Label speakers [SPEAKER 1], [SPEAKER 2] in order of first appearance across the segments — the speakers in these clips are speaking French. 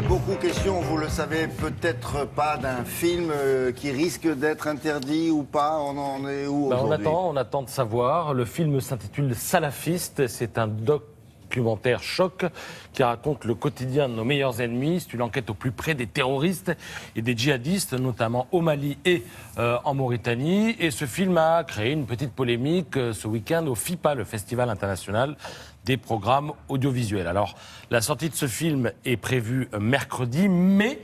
[SPEAKER 1] beaucoup question, vous le savez peut-être pas, d'un film qui risque d'être interdit ou pas. On en est où aujourd'hui?
[SPEAKER 2] On attend de savoir. Le film s'intitule Salafiste. C'est un documentaire choc qui raconte le quotidien de nos meilleurs ennemis. C'est une enquête au plus près des terroristes et des djihadistes, notamment au Mali et en Mauritanie. Et ce film a créé une petite polémique ce week-end au FIPA, le Festival international des programmes audiovisuels. Alors, la sortie de ce film est prévue mercredi, mais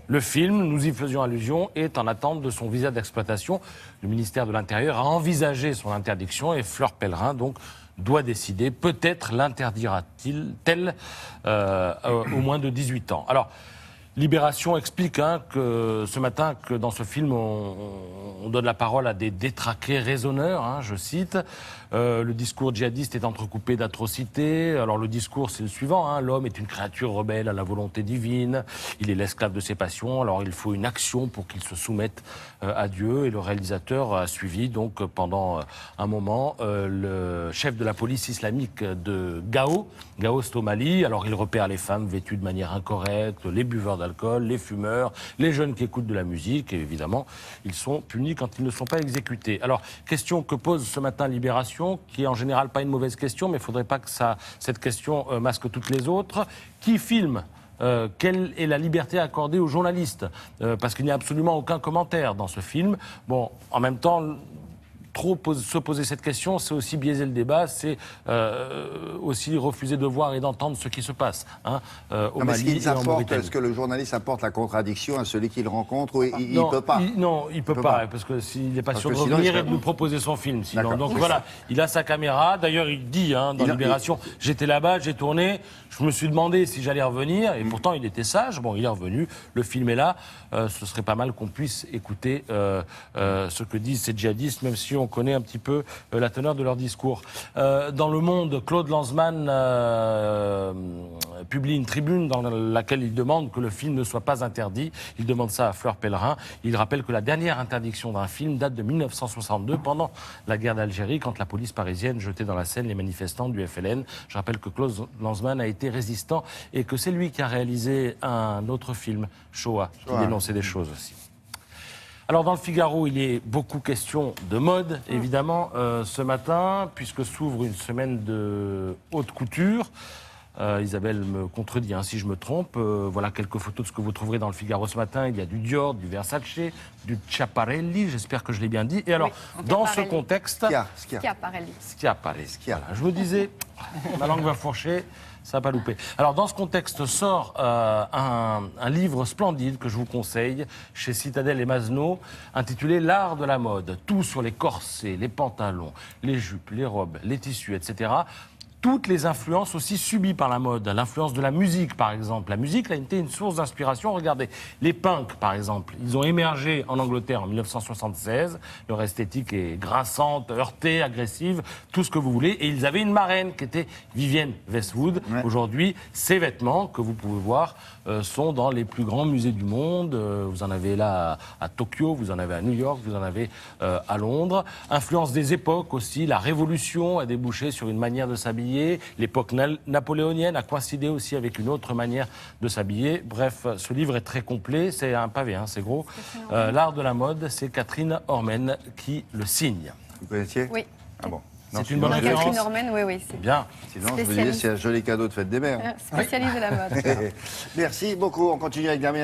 [SPEAKER 2] le film, nous y faisions allusion, est en attente de son visa d'exploitation. Le ministère de l'Intérieur a envisagé son interdiction et Fleur Pellerin, donc, doit décider. Peut-être l'interdira-t-il au moins de 18 ans. Alors, Libération explique que ce matin que dans ce film, on donne la parole à des détraqués raisonneurs, je cite. Le discours djihadiste est entrecoupé d'atrocités. Alors le discours, c'est le suivant. L'homme est une créature rebelle à la volonté divine. Il est l'esclave de ses passions. Alors il faut une action pour qu'il se soumette à Dieu. Et le réalisateur a suivi donc pendant un moment le chef de la police islamique de Gao. Gao, c'est au Mali. Alors il repère les femmes vêtues de manière incorrecte, les buveurs d'alcool, les fumeurs, les jeunes qui écoutent de la musique. Et évidemment, ils sont punis quand ils ne sont pas exécutés. Alors, question que pose ce matin Libération, qui est en général pas une mauvaise question, mais il ne faudrait pas que cette question masque toutes les autres. Qui filme ? Quelle est la liberté accordée aux journalistes ? Parce qu'il n'y a absolument aucun commentaire dans ce film. Bon, en même temps, se poser cette question, c'est aussi biaiser le débat, c'est aussi refuser de voir et d'entendre ce qui se passe au Mali et en Mauritanie.
[SPEAKER 1] Est-ce que le journaliste apporte la contradiction à celui qu'il rencontre ou il ne peut pas?
[SPEAKER 2] Non, il ne peut pas, parce que s'il n'est pas sûr de revenir et de nous proposer son film. Sinon. Donc voilà, il a sa caméra. D'ailleurs, il dit dans Libération, j'étais là-bas, j'ai tourné, je me suis demandé si j'allais revenir, et pourtant il était sage. Bon, il est revenu, le film est là. Ce serait pas mal qu'on puisse écouter ce que disent ces djihadistes, même si on connaît un petit peu la teneur de leur discours. Dans Le Monde, Claude Lanzmann publie une tribune dans laquelle il demande que le film ne soit pas interdit. Il demande ça à Fleur Pellerin. Il rappelle que la dernière interdiction d'un film date de 1962, pendant la guerre d'Algérie, quand la police parisienne jetait dans la Seine les manifestants du FLN. Je rappelle que Claude Lanzmann a été résistant et que c'est lui qui a réalisé un autre film, Shoah, qui dénonçait des choses aussi. Alors dans le Figaro, il est beaucoup question de mode, évidemment, ce matin, puisque s'ouvre une semaine de haute couture. Isabelle me contredit si je me trompe. Voilà quelques photos de ce que vous trouverez dans le Figaro ce matin. Il y a du Dior, du Versace, du Schiaparelli, j'espère que je l'ai bien dit. Et alors, dans ce contexte...
[SPEAKER 3] Schiaparelli.
[SPEAKER 2] Voilà, je vous disais, ma langue va fourcher. Ça n'a pas loupé. Alors, dans ce contexte, sort un livre splendide que je vous conseille, chez Citadel et Masno, intitulé L'art de la mode. Tout sur les corsets, les pantalons, les jupes, les robes, les tissus, etc. Toutes les influences aussi subies par la mode. L'influence de la musique, par exemple. La musique a été une source d'inspiration. Regardez, les punks, par exemple, ils ont émergé en Angleterre en 1976. Leur esthétique est grinçante, heurtée, agressive, tout ce que vous voulez. Et ils avaient une marraine qui était Vivienne Westwood. Ouais. Aujourd'hui, ces vêtements que vous pouvez voir sont dans les plus grands musées du monde. Vous en avez là à Tokyo, vous en avez à New York, vous en avez à Londres. Influence des époques aussi. La Révolution a débouché sur une manière de s'habiller. L'époque napoléonienne a coïncidé aussi avec une autre manière de s'habiller. Bref, ce livre est très complet. C'est un pavé, c'est gros. L'art de la mode, c'est Catherine Ormen qui le signe.
[SPEAKER 1] Vous connaissiez?
[SPEAKER 3] Oui.
[SPEAKER 1] Ah bon.
[SPEAKER 2] C'est une bonne référence.
[SPEAKER 3] Catherine Ormen, oui.
[SPEAKER 2] C'est bien.
[SPEAKER 1] Sinon, je vous disais, c'est un joli cadeau de fête des mères.
[SPEAKER 3] Spécialiste de la mode.
[SPEAKER 1] Merci beaucoup. On continue avec Damien.